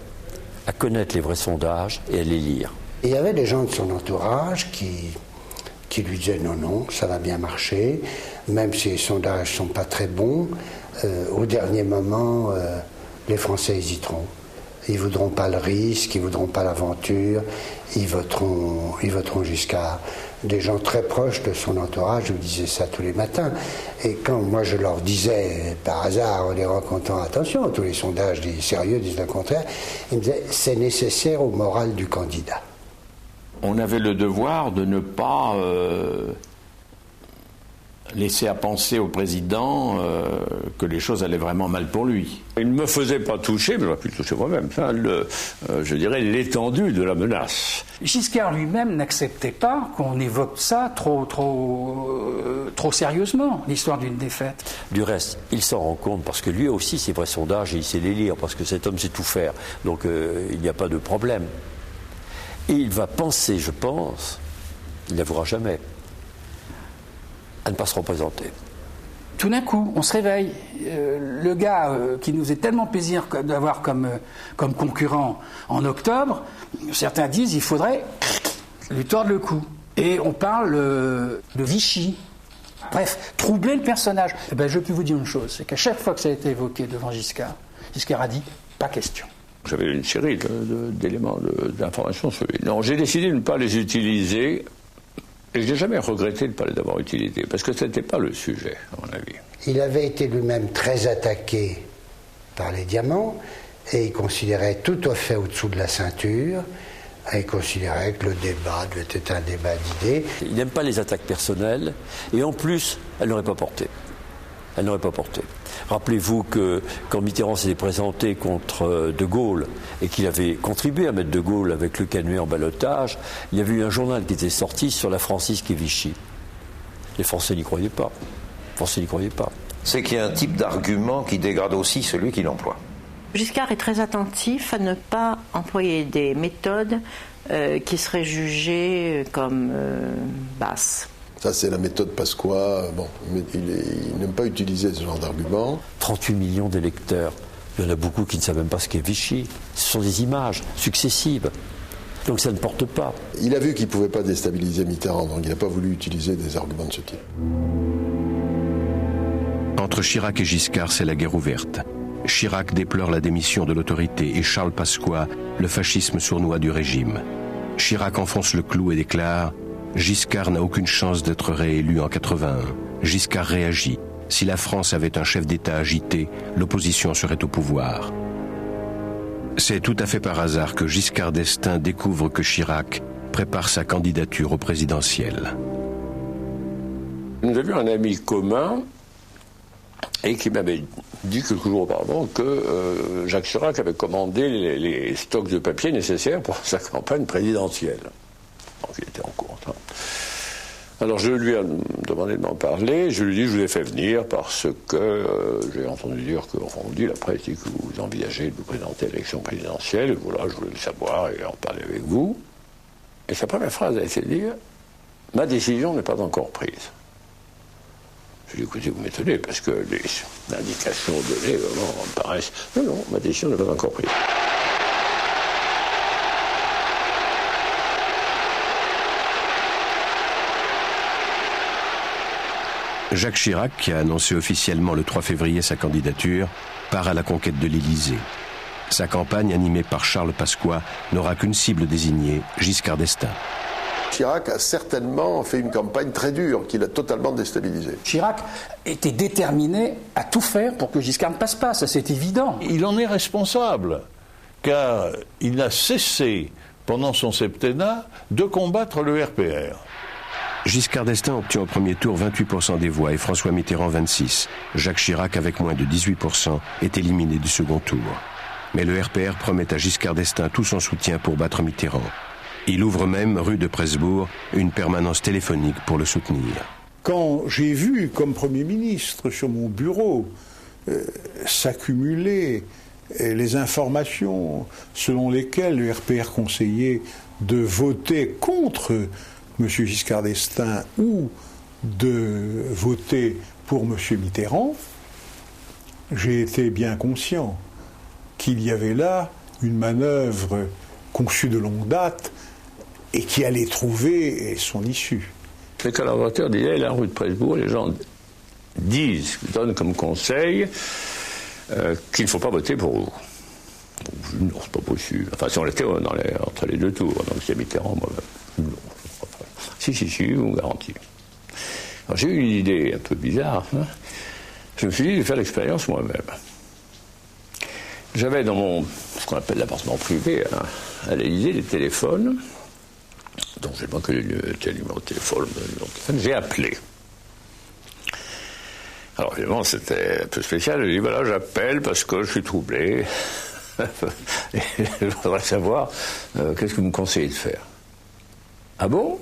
à connaître les vrais sondages et à les lire. Et il y avait des gens de son entourage qui lui disaient non, ça va bien marcher, même si les sondages ne sont pas très bons, au dernier moment, les Français hésiteront. Ils ne voudront pas le risque, ils ne voudront pas l'aventure, ils voteront Giscard. Des gens très proches de son entourage lui disaient ça tous les matins. Et quand moi je leur disais, par hasard, en les rencontrant, attention, tous les sondages sérieux disent le contraire, ils me disaient, c'est nécessaire au moral du candidat. on avait le devoir de ne pas laisser à penser au président que les choses allaient vraiment mal pour lui. Il ne me faisait pas toucher, mais j'aurais pu le toucher moi-même, je dirais l'étendue de la menace. Giscard lui-même n'acceptait pas qu'on évoque ça trop sérieusement, l'histoire d'une défaite. Du reste, il s'en rend compte parce que lui aussi, ses vrais sondages, il sait les lire, parce que cet homme sait tout faire. Donc il n'y a pas de problème. Et il va penser, je pense, il n'avouera jamais, à ne pas se représenter. Tout d'un coup, on se réveille. Le gars qui nous est tellement plaisir d'avoir comme concurrent en octobre, certains disent qu'il faudrait lui tordre le cou. Et on parle de Vichy. Bref, troubler le personnage. Eh ben, je peux vous dire une chose, c'est qu'à chaque fois que ça a été évoqué devant Giscard, Giscard a dit « pas question ». J'avais une série d'éléments, d'informations sur lui. Non, j'ai décidé de ne pas les utiliser. Et je n'ai jamais regretté de ne pas les avoir utilisés, parce que ce n'était pas le sujet, à mon avis. Il avait été lui-même très attaqué par les diamants, et il considérait tout à fait au-dessous de la ceinture, et il considérait que le débat devait être un débat d'idées. Il n'aime pas les attaques personnelles, et en plus, elle n'aurait pas porté. Elle n'aurait pas porté. Rappelez-vous que quand Mitterrand s'était présenté contre De Gaulle et qu'il avait contribué à mettre De Gaulle avec Le Canuet en ballottage, il y avait eu un journal qui était sorti sur la Francisque et Vichy. Les Français n'y croyaient pas. Les Français n'y croyaient pas. C'est qu'il y a un type d'argument qui dégrade aussi celui qui l'emploie. Giscard est très attentif à ne pas employer des méthodes qui seraient jugées comme basses. Ça, c'est la méthode Pasqua. Bon, il n'aime pas utiliser ce genre d'argument. 38 millions d'électeurs. Il y en a beaucoup qui ne savent même pas ce qu'est Vichy. Ce sont des images successives. Donc ça ne porte pas. Il a vu qu'il ne pouvait pas déstabiliser Mitterrand, donc il n'a pas voulu utiliser des arguments de ce type. Entre Chirac et Giscard, c'est la guerre ouverte. Chirac déplore la démission de l'autorité et Charles Pasqua le fascisme sournois du régime. Chirac enfonce le clou et déclare « Giscard n'a aucune chance d'être réélu en 81. Giscard réagit. Si la France avait un chef d'État agité, l'opposition serait au pouvoir. » C'est tout à fait par hasard que Giscard d'Estaing découvre que Chirac prépare sa candidature au présidentiel. Nous avions un ami commun et qui m'avait dit quelques jours auparavant que Jacques Chirac avait commandé les stocks de papier nécessaires pour sa campagne présidentielle. Donc il était en cours. Alors je lui ai demandé de m'en parler, je lui ai dit je vous ai fait venir parce que j'ai entendu dire que, enfin on dit la presse dit que vous envisagez de vous présenter à l'élection présidentielle, et voilà, je voulais le savoir et en parler avec vous. Et sa première phrase a été de dire « Ma décision n'est pas encore prise ». Je lui ai dit écoutez, vous m'étonnez parce que les indications données vraiment me paraissent « Non, non, ma décision n'est pas encore prise ». Jacques Chirac, qui a annoncé officiellement le 3 février sa candidature, part à la conquête de l'Élysée. Sa campagne, animée par Charles Pasqua, n'aura qu'une cible désignée, Giscard d'Estaing. Chirac a certainement fait une campagne très dure, qui l'a totalement déstabilisé. Chirac était déterminé à tout faire pour que Giscard ne passe pas, ça c'est évident. Il en est responsable, car il n'a cessé, pendant son septennat, de combattre le RPR. Giscard d'Estaing obtient au premier tour 28% des voix et François Mitterrand 26%. Jacques Chirac, avec moins de 18%, est éliminé du second tour. Mais le RPR promet à Giscard d'Estaing tout son soutien pour battre Mitterrand. Il ouvre même, rue de Presbourg, une permanence téléphonique pour le soutenir. Quand j'ai vu, comme Premier ministre, sur mon bureau, s'accumuler les informations selon lesquelles le RPR conseillait de voter contre M. Giscard d'Estaing ou de voter pour M. Mitterrand, j'ai été bien conscient qu'il y avait là une manœuvre conçue de longue date et qui allait trouver son issue. Les collaborateurs disaient, la rue de Presbourg, les gens donnent comme conseil qu'il ne faut pas voter pour vous. Non, c'est pas possible. Enfin, si on était entre les deux tours, donc c'est Mitterrand, moi, non. Si, je vous garantis. Alors, j'ai eu une idée un peu bizarre. Hein. Je me suis dit de faire l'expérience moi-même. J'avais dans ce qu'on appelle l'appartement privé à l'Élysée, des téléphones Donc j'ai pas que tel numéro de téléphone, j'ai appelé. Alors évidemment c'était un peu spécial, j'ai dit voilà j'appelle parce que je suis troublé. Et je voudrais savoir qu'est-ce que vous me conseillez de faire. Ah bon?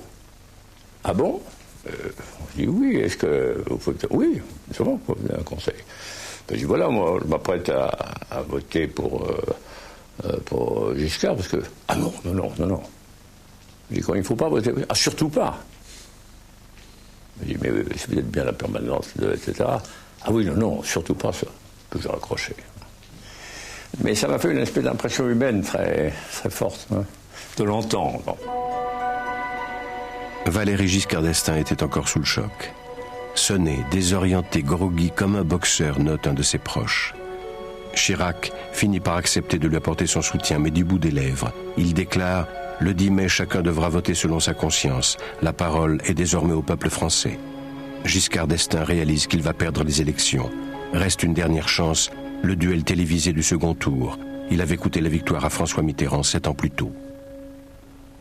Ah bon? Je dis oui, est-ce que vous pouvez... Oui, c'est bon, vous avez un conseil. Je dis voilà, moi je m'apprête à voter pour Giscard parce que... Ah non. Je dis quand il ne faut pas voter... Ah surtout pas. Je dis mais c'est peut-être bien la permanence, etc. Ah oui, non, surtout pas ça. Que j'ai raccroché. Mais ça m'a fait une espèce d'impression humaine très, très forte, hein, de l'entendre. Valéry Giscard d'Estaing était encore sous le choc. Sonné, désorienté, groggy comme un boxeur, note un de ses proches. Chirac finit par accepter de lui apporter son soutien, mais du bout des lèvres. Il déclare « Le 10 mai, chacun devra voter selon sa conscience. La parole est désormais au peuple français. » Giscard d'Estaing réalise qu'il va perdre les élections. Reste une dernière chance, le duel télévisé du second tour. Il avait coûté la victoire à François Mitterrand 7 ans plus tôt.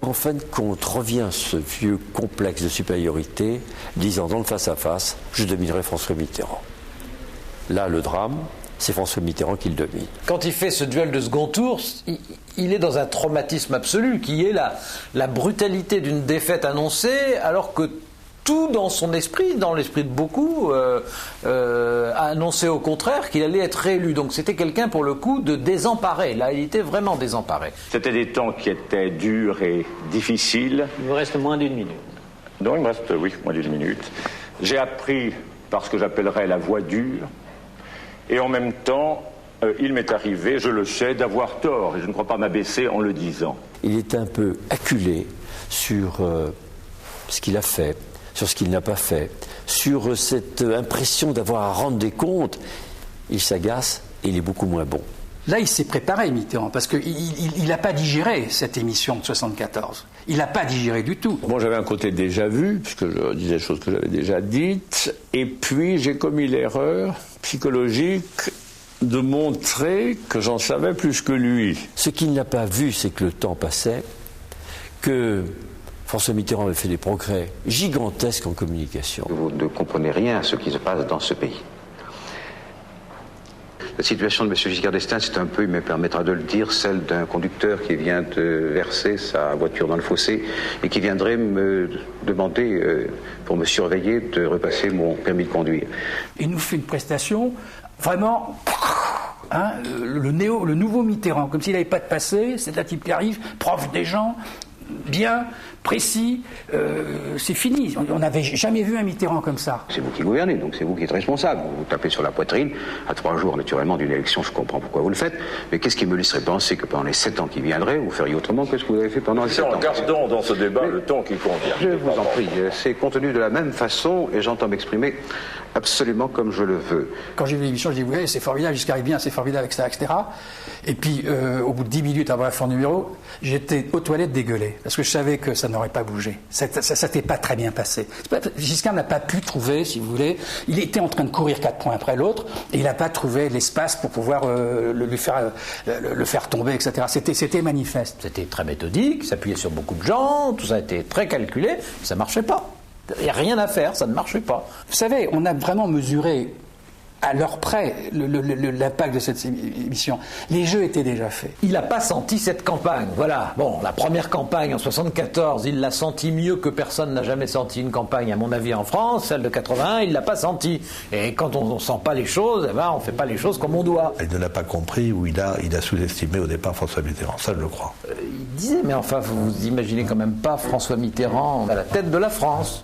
En fin de compte, revient ce vieux complexe de supériorité, disant dans le face-à-face, je dominerai François Mitterrand. Là, le drame, c'est François Mitterrand qui le domine. Quand il fait ce duel de second tour, il est dans un traumatisme absolu, qui est la brutalité d'une défaite annoncée, alors que tout dans son esprit, dans l'esprit de beaucoup, a annoncé au contraire qu'il allait être réélu. Donc c'était quelqu'un, pour le coup, de désemparé. Là, il était vraiment désemparé. C'était des temps qui étaient durs et difficiles. Il vous reste moins d'une minute. Non, il me reste, oui, moins d'une minute. J'ai appris par ce que j'appellerais la voie dure. Et en même temps, il m'est arrivé, je le sais, d'avoir tort. Et je ne crois pas m'abaisser en le disant. Il est un peu acculé sur ce qu'il a fait, sur ce qu'il n'a pas fait, sur cette impression d'avoir à rendre des comptes. Il s'agace et il est beaucoup moins bon. Là, il s'est préparé, Mitterrand, parce qu'il n'a pas digéré cette émission de 74. Il n'a pas digéré du tout. Bon, j'avais un côté déjà vu, puisque je disais des choses que j'avais déjà dites, et puis j'ai commis l'erreur psychologique de montrer que j'en savais plus que lui. Ce qu'il n'a pas vu, c'est que le temps passait, que François Mitterrand avait fait des progrès gigantesques en communication. Vous ne comprenez rien à ce qui se passe dans ce pays. La situation de M. Giscard d'Estaing, c'est un peu, il me permettra de le dire, celle d'un conducteur qui vient de verser sa voiture dans le fossé et qui viendrait me demander, pour me surveiller, de repasser mon permis de conduire. Il nous fait une prestation vraiment... Hein, le nouveau Mitterrand, comme s'il n'avait pas de passé. C'est un type qui arrive, proche des gens, bien, précis, c'est fini. On n'avait jamais vu un Mitterrand comme ça. C'est vous qui gouvernez, donc c'est vous qui êtes responsable. Vous vous tapez sur la poitrine, à 3 jours naturellement d'une élection, je comprends pourquoi vous le faites, mais qu'est-ce qui me laisserait penser que pendant les 7 ans qui viendraient, vous feriez autrement que ce que vous avez fait pendant les 7 ans? Gardons dans ce débat le ton qui convient. Je vous en prie, c'est contenu de la même façon et j'entends m'exprimer absolument comme je le veux. Quand j'ai vu l'émission, je dis oui, c'est formidable, Giscard est bien, c'est formidable, etc. Et puis, au bout de 10 minutes avant la fin du numéro, j'étais aux toilettes dégueulé, parce que je savais que ça n'aurait pas bougé. Ça s'était pas très bien passé. Giscard n'a pas pu trouver, si vous voulez, il était en train de courir 4 points après l'autre, et il n'a pas trouvé l'espace pour pouvoir le faire tomber, etc. C'était manifeste. C'était très méthodique, s'appuyait sur beaucoup de gens, tout ça était très calculé, ça ne marchait pas. Il n'y a rien à faire, ça ne marchait pas. Vous savez, on a vraiment mesuré à l'heure près l'impact de cette émission. Les jeux étaient déjà faits. Il n'a pas senti cette campagne, voilà. Bon, la première campagne en 74, il l'a senti mieux que personne n'a jamais senti une campagne, à mon avis, en France. Celle de 81, il ne l'a pas senti. Et quand on ne sent pas les choses, eh ben, on ne fait pas les choses comme on doit. Il ne l'a pas compris ou il a sous-estimé au départ François Mitterrand, ça je le crois. Il disait, mais enfin, vous imaginez quand même pas François Mitterrand à la tête de la France.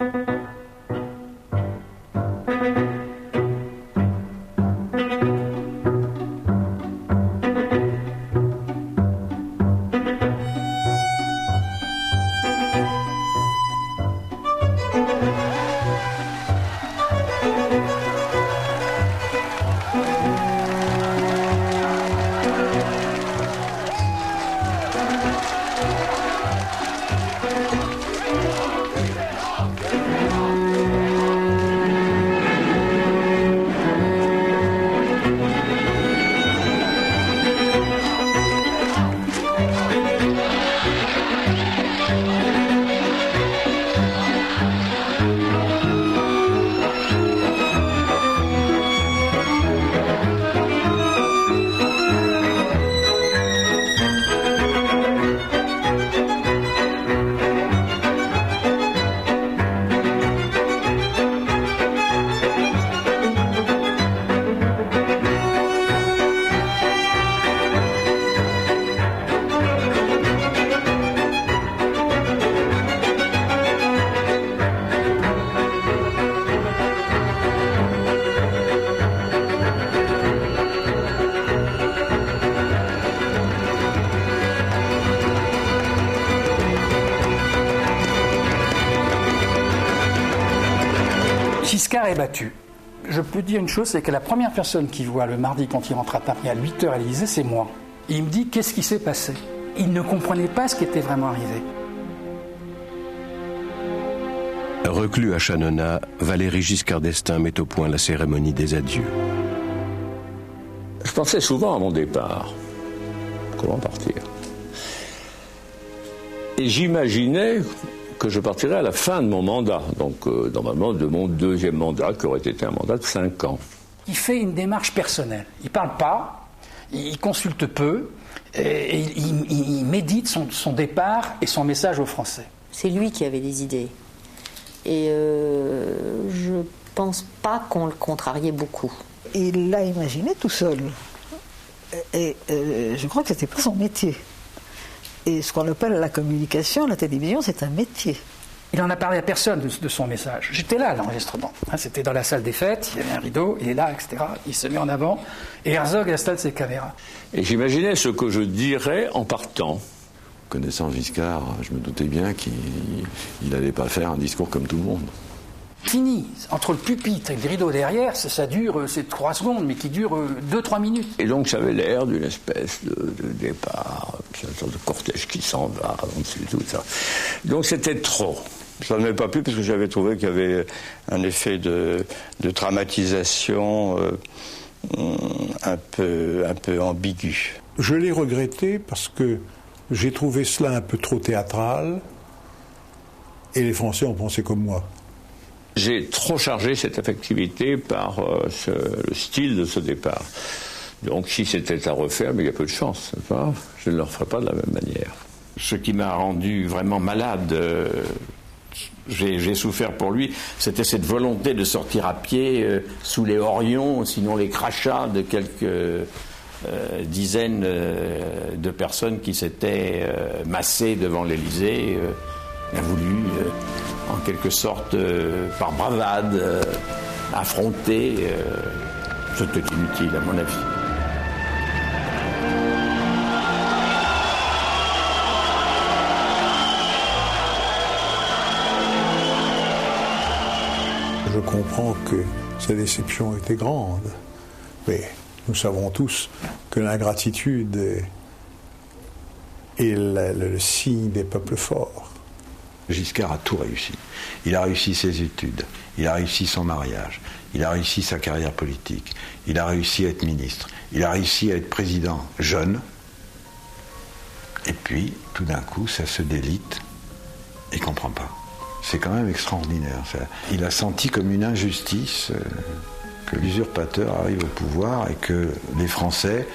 Giscard est battu. Je peux dire une chose, c'est que la première personne qui voit le mardi quand il rentre à Paris à 8h à l'Élysée, c'est moi. Et il me dit qu'est-ce qui s'est passé. Il ne comprenait pas ce qui était vraiment arrivé. Reclus à Chanona, Valéry Giscard d'Estaing met au point la cérémonie des adieux. Je pensais souvent à mon départ. Comment partir? Et j'imaginais que je partirais à la fin de mon mandat, donc normalement de mon deuxième mandat, qui aurait été un mandat de 5 ans. Il fait une démarche personnelle. Il ne parle pas, il consulte peu, et il médite son départ et son message aux Français. C'est lui qui avait les idées. Et je pense pas qu'on le contrariait beaucoup. Il l'a imaginé tout seul. Et je crois que c'était pas son métier. Et ce qu'on appelle la communication, la télévision, c'est un métier. Il n'en a parlé à personne de son message. J'étais là à l'enregistrement. C'était dans la salle des fêtes, il y avait un rideau, il est là, etc. Il se met en avant et Herzog installe ses caméras. Et j'imaginais ce que je dirais en partant. Connaissant Giscard, je me doutais bien qu'il n'allait pas faire un discours comme tout le monde. Fini. Entre le pupitre et le rideau derrière, ça dure, c'est 3 secondes, mais qui dure 2-3 minutes. Et donc j'avais l'air d'une espèce de départ, une sorte de cortège qui s'en va, tout ça. Donc c'était trop. Ça ne m'est pas plu parce que j'avais trouvé qu'il y avait un effet de dramatisation un peu ambigu. Je l'ai regretté parce que j'ai trouvé cela un peu trop théâtral et les Français ont pensé comme moi. J'ai trop chargé cette affectivité par le style de ce départ. Donc si c'était à refaire, mais il y a peu de chance, je ne le referai pas de la même manière. Ce qui m'a rendu vraiment malade, j'ai souffert pour lui, c'était cette volonté de sortir à pied sous les horions, sinon les crachats de quelques dizaines de personnes qui s'étaient massées devant l'Élysée. Il a voulu, en quelque sorte, par bravade, affronter. C'était inutile, à mon avis. Je comprends que sa déception était grande, mais nous savons tous que l'ingratitude est le signe des peuples forts. Giscard a tout réussi. Il a réussi ses études, il a réussi son mariage, il a réussi sa carrière politique, il a réussi à être ministre, il a réussi à être président jeune, et puis tout d'un coup ça se délite, il ne comprend pas. C'est quand même extraordinaire. Il a senti comme une injustice que l'usurpateur arrive au pouvoir et que les Français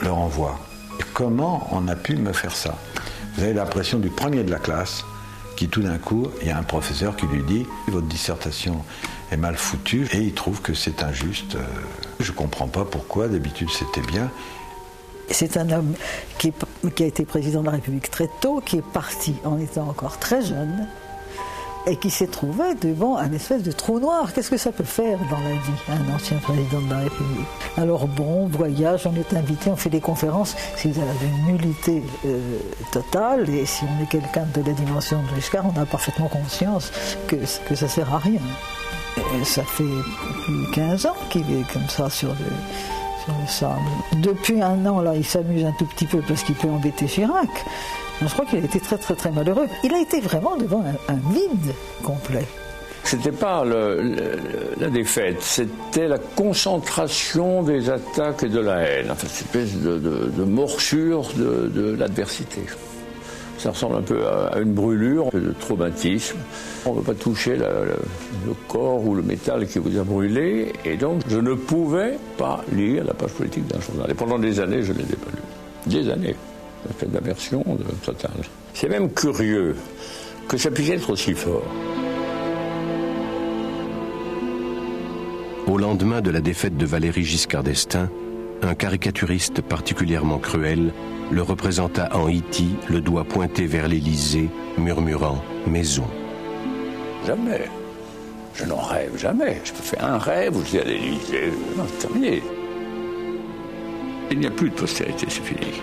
le renvoient. Et comment on a pu me faire ça? Vous avez l'impression du premier de la classe qui tout d'un coup, il y a un professeur qui lui dit « Votre dissertation est mal foutue » et il trouve que c'est injuste. Je ne comprends pas pourquoi, d'habitude c'était bien. C'est un homme qui a été président de la République très tôt, qui est parti en étant encore très jeune et qui s'est trouvé devant un espèce de trou noir. Qu'est-ce que ça peut faire dans la vie, un ancien président de la République? Alors bon, voyage, on est invité, on fait des conférences. Si vous avez une nullité totale, et si on est quelqu'un de la dimension de Giscard, on a parfaitement conscience que ça ne sert à rien. Et ça fait plus de 15 ans qu'il est comme ça sur le sable. Depuis un an, là, il s'amuse un tout petit peu parce qu'il peut embêter Chirac. Je crois qu'il a été très très très malheureux. Il a été vraiment devant un vide complet. C'était pas la défaite, c'était la concentration des attaques et de la haine, enfin, cette espèce de morsure de l'adversité. Ça ressemble un peu à une brûlure, un peu de traumatisme. On ne veut pas toucher le corps ou le métal qui vous a brûlé, et donc je ne pouvais pas lire la page politique d'un journal. Et pendant des années, je ne les ai pas lus. Des années. Ça fait d'aversion totale. C'est même curieux que ça puisse être aussi fort. Au lendemain de la défaite de Valéry Giscard d'Estaing, un caricaturiste particulièrement cruel le représenta en Haïti, le doigt pointé vers l'Élysée, murmurant « Maison ». Jamais. Je n'en rêve jamais. Je peux faire un rêve où je dis à l'Élysée. Non, c'est terminé. Il n'y a plus de postérité, c'est fini.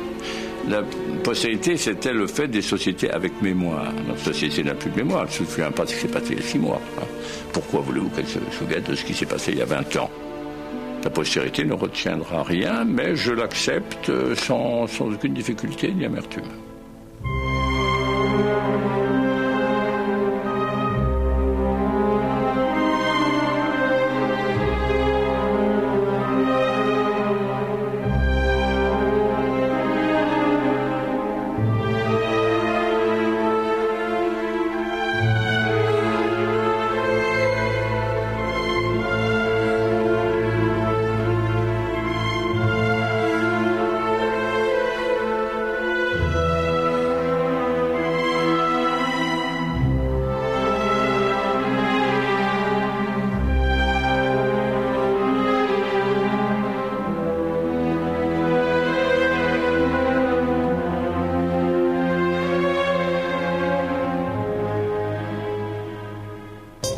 La postérité, c'était le fait des sociétés avec mémoire. Notre société n'a plus de mémoire, elle ne se souvient pas de ce qui s'est passé il y a 6 mois. Pourquoi voulez-vous qu'elle se souvienne de ce qui s'est passé il y a 20 ans? La postérité ne retiendra rien, mais je l'accepte sans aucune difficulté ni amertume.